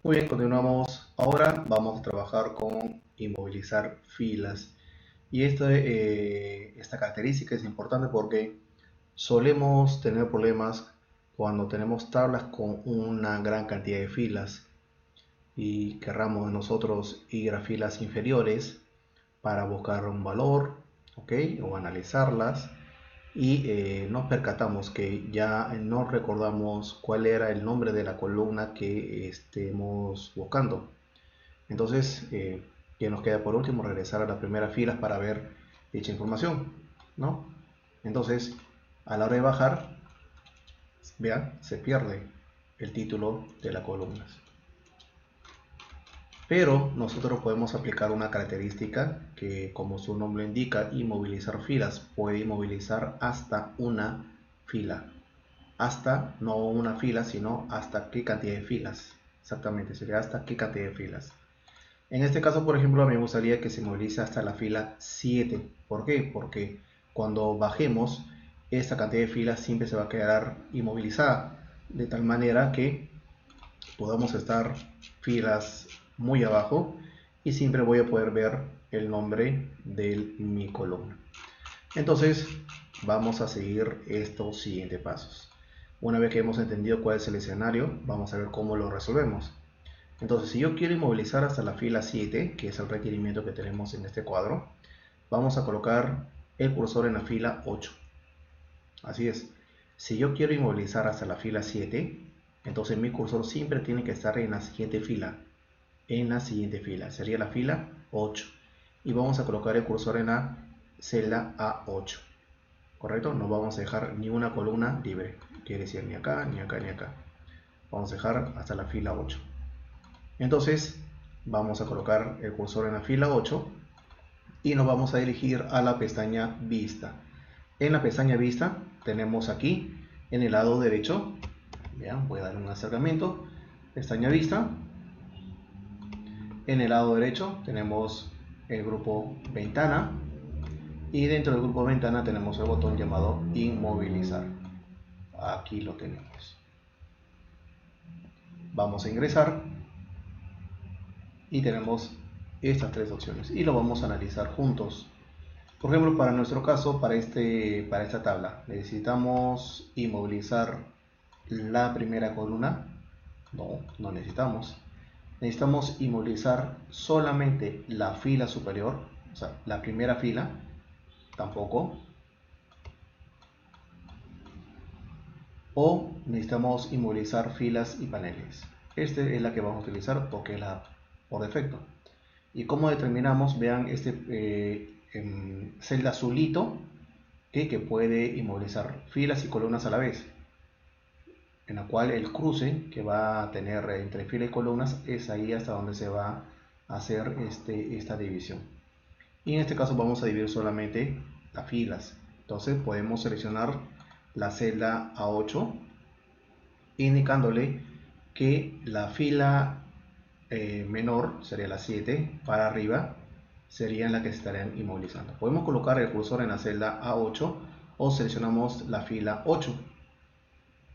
Muy bien, continuamos. Ahora vamos a trabajar con inmovilizar filas. Y esta característica es importante porque solemos tener problemas cuando tenemos tablas con una gran cantidad de filas y querramos nosotros ir a filas inferiores para buscar un valor, ¿ok? O analizarlas y nos percatamos que ya no recordamos cuál era el nombre de la columna que estemos buscando. Entonces, ¿qué nos queda por último? Regresar a las primeras filas para ver dicha información, ¿no? Entonces, a la hora de bajar, vean, se pierde el título de las columnas. Pero nosotros podemos aplicar una característica que, como su nombre indica, inmovilizar filas, puede inmovilizar hasta una fila. Hasta, no una fila, sino hasta qué cantidad de filas. Exactamente, sería hasta qué cantidad de filas. En este caso, por ejemplo, a mí me gustaría que se movilice hasta la fila 7. ¿Por qué? Porque cuando bajemos, esta cantidad de filas siempre se va a quedar inmovilizada, de tal manera que podamos estar filas muy abajo y siempre voy a poder ver el nombre de mi columna. Entonces, vamos a seguir estos siguientes pasos. Una vez que hemos entendido cuál es el escenario, vamos a ver cómo lo resolvemos. Entonces, si yo quiero inmovilizar hasta la fila 7, que es el requerimiento que tenemos en este cuadro, vamos a colocar el cursor en la fila 8. Así es. Si yo quiero inmovilizar hasta la fila 7, entonces mi cursor siempre tiene que estar en la siguiente fila. En la siguiente fila. Sería la fila 8. Y vamos a colocar el cursor en la celda A8. ¿Correcto? No vamos a dejar ni una columna libre. Quiere decir ni acá, ni acá, ni acá. Vamos a dejar hasta la fila 8. Entonces vamos a colocar el cursor en la fila 8 y nos vamos a dirigir a la pestaña Vista. En la pestaña Vista tenemos aquí en el lado derecho, vean, voy a dar un acercamiento, pestaña Vista. En el lado derecho tenemos el grupo Ventana y dentro del grupo Ventana tenemos el botón llamado Inmovilizar. Aquí lo tenemos. Vamos a ingresar y tenemos estas tres opciones y lo vamos a analizar juntos. Por ejemplo, para nuestro caso, para esta tabla, necesitamos inmovilizar la primera columna. No, no necesitamos. Necesitamos inmovilizar solamente la fila superior, o sea, la primera fila, tampoco. O necesitamos inmovilizar filas y paneles. Esta es la que vamos a utilizar porque es la por defecto. ¿Y cómo determinamos? Vean celda azulito que puede inmovilizar filas y columnas a la vez, en la cual el cruce que va a tener entre fila y columnas es ahí hasta donde se va a hacer esta división. Y en este caso vamos a dividir solamente las filas. Entonces podemos seleccionar la celda A8 indicándole que la fila menor sería la 7 para arriba serían las que se estarían inmovilizando. Podemos colocar el cursor en la celda A8 o seleccionamos la fila 8.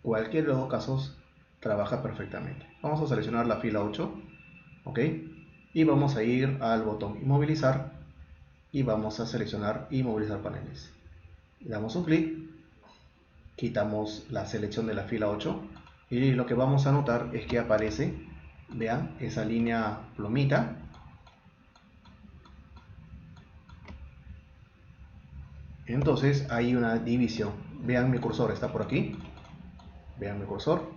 Cualquiera de los dos casos trabaja perfectamente. Vamos a seleccionar la fila 8, ¿ok? Y vamos a ir al botón inmovilizar y vamos a seleccionar inmovilizar paneles. Le damos un clic, quitamos la selección de la fila 8 y lo que vamos a notar es que aparece, vean, esa línea plumita. Entonces hay una división. Vean mi cursor, está por aquí. Vean mi cursor.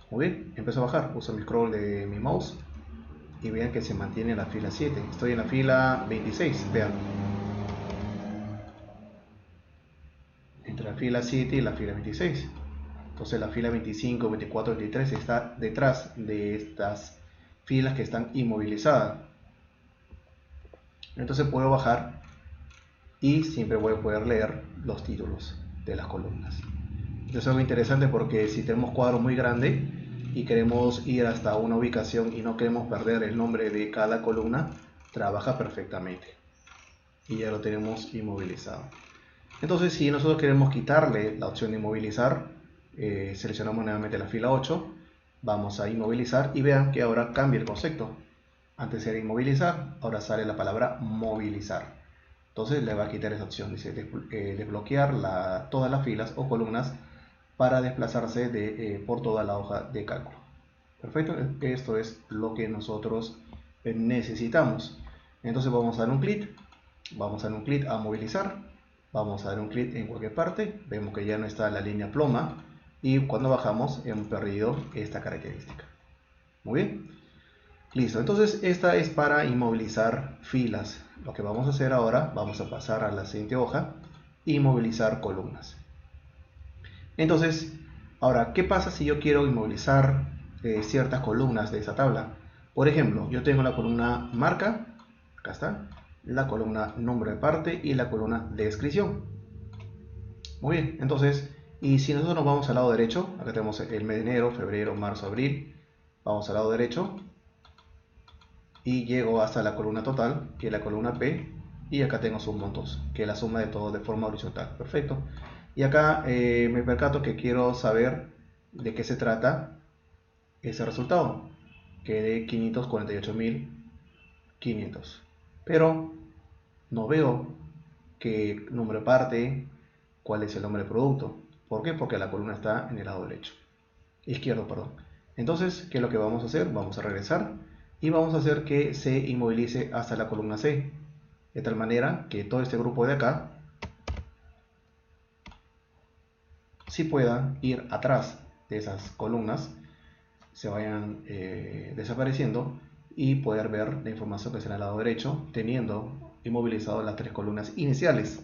Muy bien, empiezo a bajar. Uso mi scroll de mi mouse y vean que se mantiene en la fila 7. Estoy en la fila 26. Vean. Entre la fila 7 y la fila 26. Entonces la fila 25, 24, 23 está detrás de estas filas que están inmovilizadas. Entonces puedo bajar y siempre voy a poder leer los títulos de las columnas. Esto es algo interesante porque si tenemos cuadro muy grande y queremos ir hasta una ubicación y no queremos perder el nombre de cada columna, trabaja perfectamente y ya lo tenemos inmovilizado. Entonces, si nosotros queremos quitarle la opción de inmovilizar, seleccionamos nuevamente la fila 8 Vamos a inmovilizar y vean que ahora cambia el concepto. Antes era inmovilizar, ahora sale la palabra movilizar. Entonces le va a quitar esa opción, dice desbloquear todas las filas o columnas para desplazarse por toda la hoja de cálculo. Perfecto, esto es lo que nosotros necesitamos. Entonces vamos a dar un clic, vamos a dar un clic a movilizar, vamos a dar un clic en cualquier parte, vemos que ya no está la línea ploma y cuando bajamos hemos perdido esta característica. Muy bien, listo. Entonces esta es para inmovilizar filas. Lo que vamos a hacer ahora, vamos a pasar a la siguiente hoja, inmovilizar columnas. Entonces, ahora, ¿qué pasa si yo quiero inmovilizar ciertas columnas de esa tabla? Por ejemplo, yo tengo la columna marca, acá está, la columna número de parte y la columna descripción. Muy bien, entonces, y si nosotros nos vamos al lado derecho, acá tenemos el mes de enero, febrero, marzo, abril, vamos al lado derecho y llego hasta la columna total, que es la columna P, y acá tengo sus montos, que es la suma de todo de forma horizontal. Perfecto. Y acá me percato que quiero saber de qué se trata ese resultado, que de 548.500. Pero no veo qué número de parte, cuál es el nombre del producto. ¿Por qué? Porque la columna está en el lado derecho. Izquierdo, perdón. Entonces, ¿qué es lo que vamos a hacer? Vamos a regresar y vamos a hacer que se inmovilice hasta la columna C. De tal manera que todo este grupo de acá sí pueda ir atrás de esas columnas, se vayan desapareciendo y poder ver la información que está en el lado derecho, teniendo inmovilizado las tres columnas iniciales.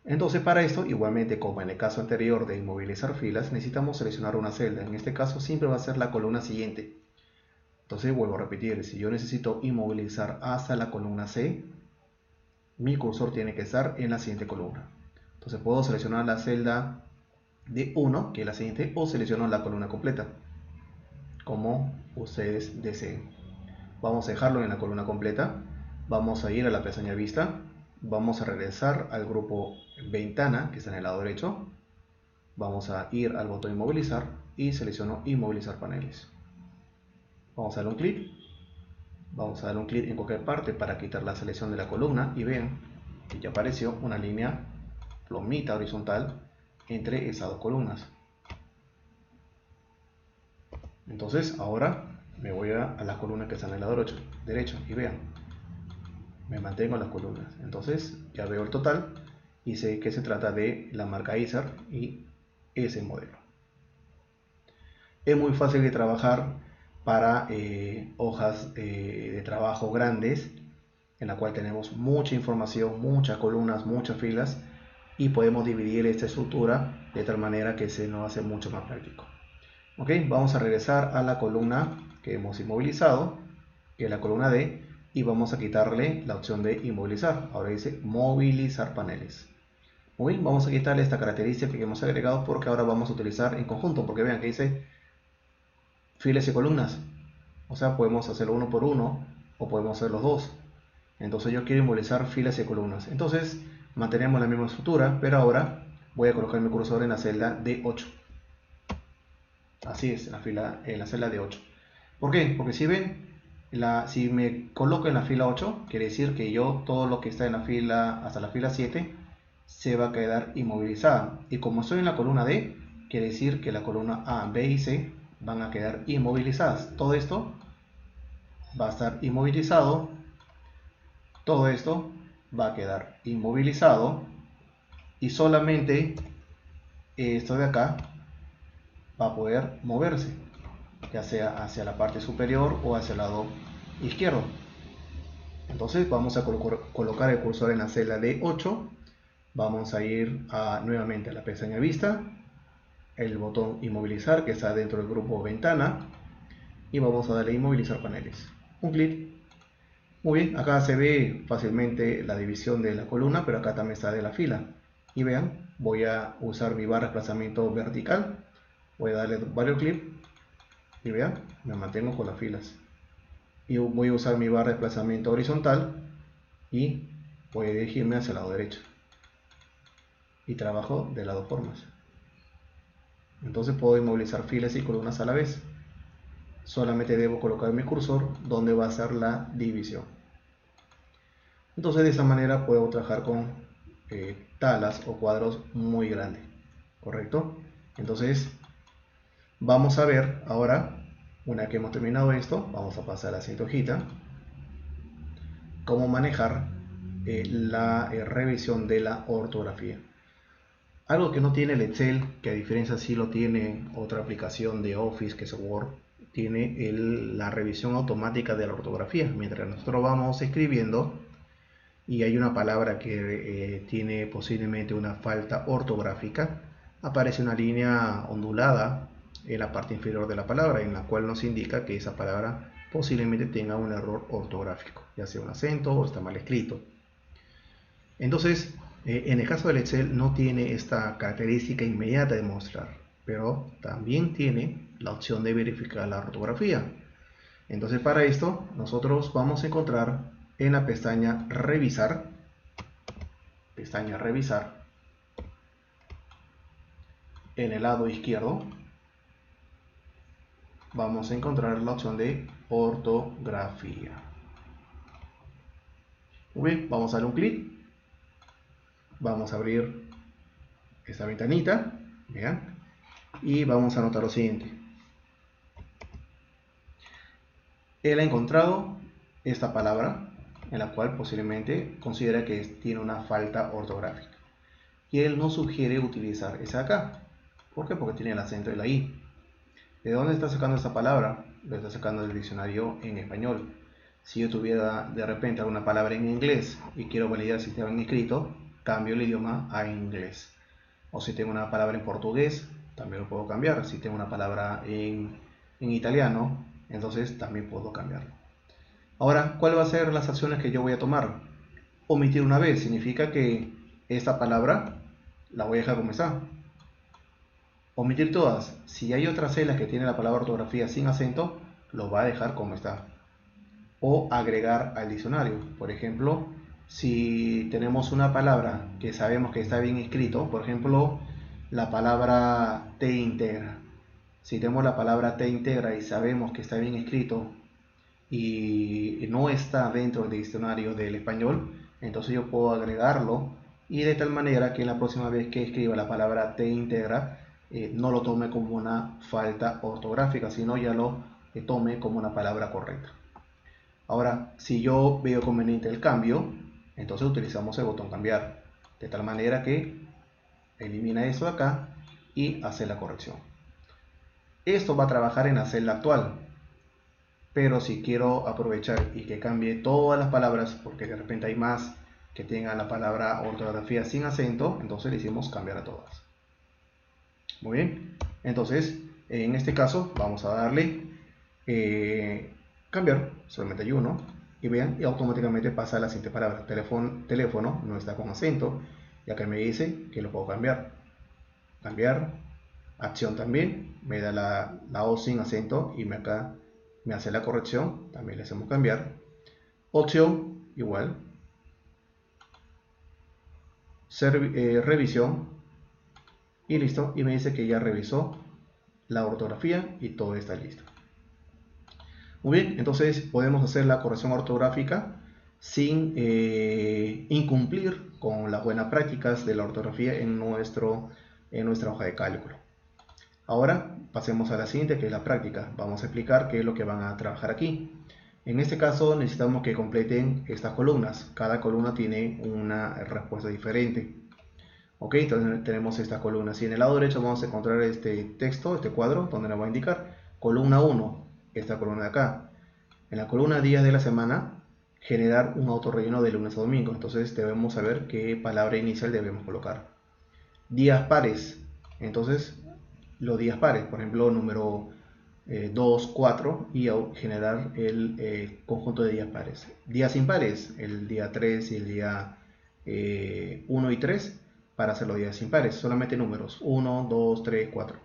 Entonces, para esto, igualmente como en el caso anterior de inmovilizar filas, necesitamos seleccionar una celda. En este caso siempre va a ser la columna siguiente. Entonces vuelvo a repetir, si yo necesito inmovilizar hasta la columna C, mi cursor tiene que estar en la siguiente columna. Entonces puedo seleccionar la celda de 1, que es la siguiente, o selecciono la columna completa, como ustedes deseen. Vamos a dejarlo en la columna completa, vamos a ir a la pestaña vista, vamos a regresar al grupo ventana, que está en el lado derecho, vamos a ir al botón inmovilizar y selecciono inmovilizar paneles. Vamos a dar un clic, vamos a dar un clic en cualquier parte para quitar la selección de la columna y vean que ya apareció una línea plomita horizontal entre esas dos columnas. Entonces ahora me voy a la columna que está en el lado derecho y vean, me mantengo en las columnas. Entonces ya veo el total y sé que se trata de la marca Acer y ese modelo. Es muy fácil de trabajar para hojas de trabajo grandes, en la cual tenemos mucha información, muchas columnas, muchas filas, y podemos dividir esta estructura de tal manera que se nos hace mucho más práctico. Ok, vamos a regresar a la columna que hemos inmovilizado, que es la columna D, y vamos a quitarle la opción de inmovilizar. Ahora dice movilizar paneles. Muy bien, vamos a quitarle esta característica que hemos agregado porque ahora vamos a utilizar en conjunto, porque vean que dice filas y columnas. O sea, podemos hacerlo uno por uno o podemos hacer los dos. Entonces yo quiero inmovilizar filas y columnas. Entonces mantenemos la misma estructura, pero ahora voy a colocar mi cursor en la celda D8. Así es, en la celda D8. ¿Por qué? Porque si ven, si me coloco en la fila 8, quiere decir que yo todo lo que está en la fila hasta la fila 7 se va a quedar inmovilizada. Y como estoy en la columna D, quiere decir que la columna A, B y C van a quedar inmovilizadas. Todo esto va a estar inmovilizado. Todo esto va a quedar inmovilizado. Y solamente esto de acá va a poder moverse, ya sea hacia la parte superior o hacia el lado izquierdo. Entonces vamos a colocar el cursor en la celda D8. Vamos a ir nuevamente a la pestaña vista, el botón inmovilizar que está dentro del grupo ventana y vamos a darle inmovilizar paneles. Un clic. Muy bien, acá se ve fácilmente la división de la columna, pero acá también está de la fila. Y vean, voy a usar mi barra de desplazamiento vertical. Voy a darle varios clics y vean, me mantengo con las filas. Y voy a usar mi barra de desplazamiento horizontal y voy a dirigirme hacia el lado derecho. Y trabajo de las dos formas. Entonces puedo inmovilizar filas y columnas a la vez. solamente debo colocar mi cursor donde va a ser la división. Entonces de esa manera puedo trabajar con tablas o cuadros muy grandes, ¿correcto? Entonces vamos a ver ahora, una vez que hemos terminado esto, vamos a pasar a la siguiente hojita, cómo manejar la revisión de la ortografía. Algo que no tiene el Excel, que a diferencia sí lo tiene otra aplicación de Office, que es Word, tiene la revisión automática de la ortografía. Mientras nosotros vamos escribiendo y hay una palabra que tiene posiblemente una falta ortográfica, aparece una línea ondulada en la parte inferior de la palabra, en la cual nos indica que esa palabra posiblemente tenga un error ortográfico, ya sea un acento o está mal escrito. Entonces, en el caso del Excel no tiene esta característica inmediata de mostrar, pero también tiene la opción de verificar la ortografía. Entonces, para esto nosotros vamos a encontrar en la pestaña revisar, en el lado izquierdo vamos a encontrar la opción de ortografía. Muy bien, vamos a darle un clic, vamos a abrir esta ventanita, vean, y vamos a anotar lo siguiente. Él ha encontrado esta palabra en la cual posiblemente considera que tiene una falta ortográfica y él nos sugiere utilizar esa acá. ¿Por qué? Porque tiene el acento de la I. ¿De dónde está sacando esta palabra? Lo está sacando del diccionario en español. Si yo tuviera de repente alguna palabra en inglés y quiero validar si está bien escrito, cambio el idioma a inglés. O si tengo una palabra en portugués, también lo puedo cambiar. Si tengo una palabra en italiano, entonces también puedo cambiarlo. Ahora, ¿cuáles van a ser las acciones que yo voy a tomar? Omitir una vez significa que esta palabra la voy a dejar como está. Omitir todas. Si hay otras celdas que tiene la palabra ortografía sin acento, lo va a dejar como está. O agregar al diccionario. Por ejemplo, si tenemos una palabra que sabemos que está bien escrito, por ejemplo, la palabra T integra. Si tenemos la palabra T integra y sabemos que está bien escrito y no está dentro del diccionario del español, entonces yo puedo agregarlo y de tal manera que la próxima vez que escriba la palabra T integra no lo tome como una falta ortográfica, sino ya lo tome como una palabra correcta. Ahora, si yo veo conveniente el cambio, entonces utilizamos el botón cambiar, de tal manera que elimina eso de acá y hace la corrección. Esto va a trabajar en la celda actual, pero si quiero aprovechar y que cambie todas las palabras, porque de repente hay más que tengan la palabra ortografía sin acento, entonces le hicimos cambiar a todas. Muy bien, entonces en este caso vamos a darle cambiar, solamente hay uno, y vean, y automáticamente pasa a la siguiente palabra. Teléfono no está con acento, y acá me dice que lo puedo cambiar. Cambiar, acción también, me da la O sin acento y acá me hace la corrección, también le hacemos cambiar. Opción, igual. Revisión, y listo, y me dice que ya revisó la ortografía y todo está listo. Muy bien, entonces podemos hacer la corrección ortográfica sin incumplir con las buenas prácticas de la ortografía en nuestra hoja de cálculo. Ahora pasemos a la siguiente, que es la práctica. Vamos a explicar qué es lo que van a trabajar aquí. En este caso necesitamos que completen estas columnas. Cada columna tiene una respuesta diferente. Ok, entonces tenemos estas columnas y en el lado derecho vamos a encontrar este texto, este cuadro, donde nos va a indicar columna 1, esta columna de acá. En la columna días de la semana, generar un autorrelleno de lunes a domingo. Entonces debemos saber qué palabra inicial debemos colocar. Días pares, entonces los días pares, por ejemplo, número 2, 4 y generar el conjunto de días pares. Días impares, el día 3 y el día 1 y 3 para hacer los días impares, solamente números 1, 2, 3, 4.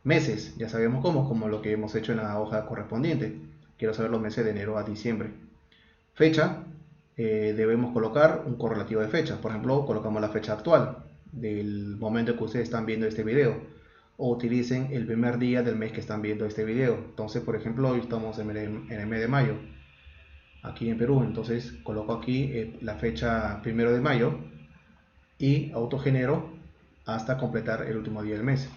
Meses, ya sabemos cómo, como lo que hemos hecho en la hoja correspondiente. Quiero saber los meses de enero a diciembre. Fecha, debemos colocar un correlativo de fecha. Por ejemplo, colocamos la fecha actual del momento que ustedes están viendo este video. o utilicen el primer día del mes que están viendo este video. Entonces, por ejemplo, hoy estamos en el mes de mayo, aquí en Perú. Entonces coloco aquí la fecha 1 de mayo y autogenero hasta completar el último día del mes.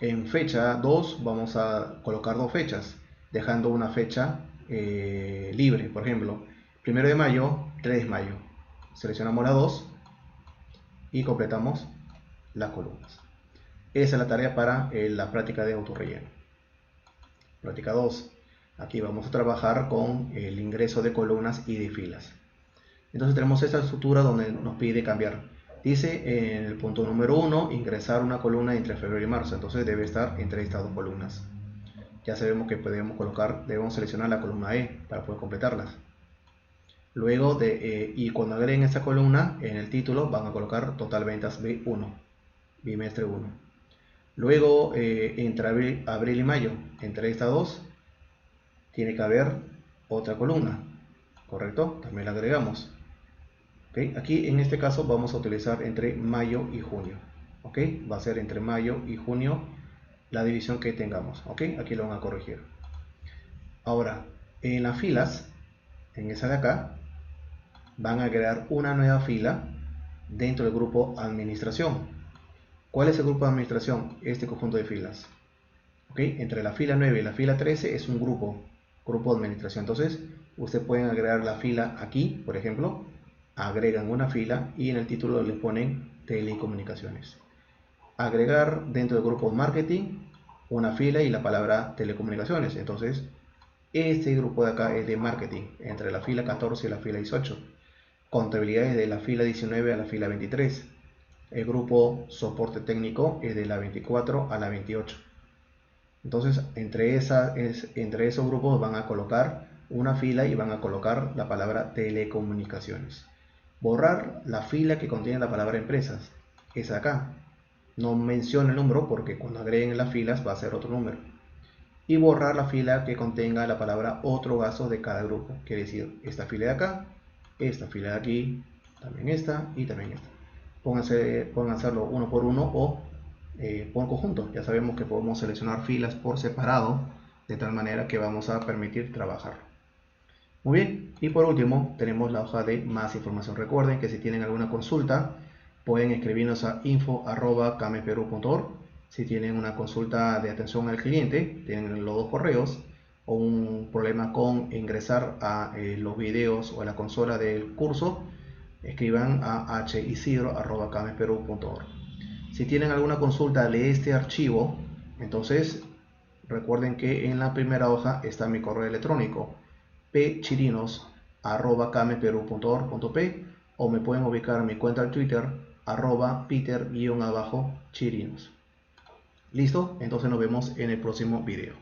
En fecha 2 vamos a colocar dos fechas, dejando una fecha libre. Por ejemplo, 1 de mayo, 3 de mayo. Seleccionamos la 2 y completamos las columnas. Esa es la tarea para la práctica de autorrelleno. Práctica 2. Aquí vamos a trabajar con el ingreso de columnas y de filas. Entonces tenemos esta estructura donde nos pide cambiar. Dice en el punto número 1, ingresar una columna entre febrero y marzo. Entonces debe estar entre estas dos columnas. Ya sabemos que debemos seleccionar la columna E para poder completarlas. Luego y cuando agreguen esta columna, en el título van a colocar total ventas B1, bimestre 1. Luego, entre abril y mayo, entre estas dos, tiene que haber otra columna, ¿correcto? También la agregamos. ¿Okay? Aquí en este caso vamos a utilizar entre mayo y junio. ¿Okay? Va a ser entre mayo y junio la división que tengamos. ¿Okay? Aquí lo van a corregir. Ahora, en las filas, en esa de acá, van a crear una nueva fila dentro del grupo administración. ¿Cuál es el grupo de administración? Este conjunto de filas. ¿Okay? Entre la fila 9 y la fila 13 es un grupo de administración. Entonces, ustedes pueden agregar la fila aquí, por ejemplo, agregan una fila y en el título le ponen telecomunicaciones. Agregar dentro del grupo marketing una fila y la palabra telecomunicaciones. Entonces, este grupo de acá es de marketing, entre la fila 14 y la fila 18. Contabilidad es de la fila 19 a la fila 23. El grupo soporte técnico es de la 24 a la 28. Entonces, entre esos grupos van a colocar una fila y van a colocar la palabra telecomunicaciones. Borrar la fila que contiene la palabra empresas, es acá. No menciona el número porque cuando agreguen las filas va a ser otro número. Y borrar la fila que contenga la palabra otro gasto de cada grupo. Quiere decir, esta fila de acá, esta fila de aquí, también esta y también esta. Pueden hacerlo uno por uno o por conjunto. Ya sabemos que podemos seleccionar filas por separado, de tal manera que vamos a permitir trabajar. Muy bien, y por último tenemos la hoja de más información. Recuerden que si tienen alguna consulta pueden escribirnos a info@cameperú.org. Si tienen una consulta de atención al cliente, tienen los dos correos, o un problema con ingresar a los videos o a la consola del curso, escriban a hisidro@cameperú.org. Si tienen alguna consulta de este archivo, entonces recuerden que en la primera hoja está mi correo electrónico pchirinos@cameperú.org.p, o me pueden ubicar en mi cuenta de Twitter @peter_chirinos. ¿Listo? Entonces nos vemos en el próximo video.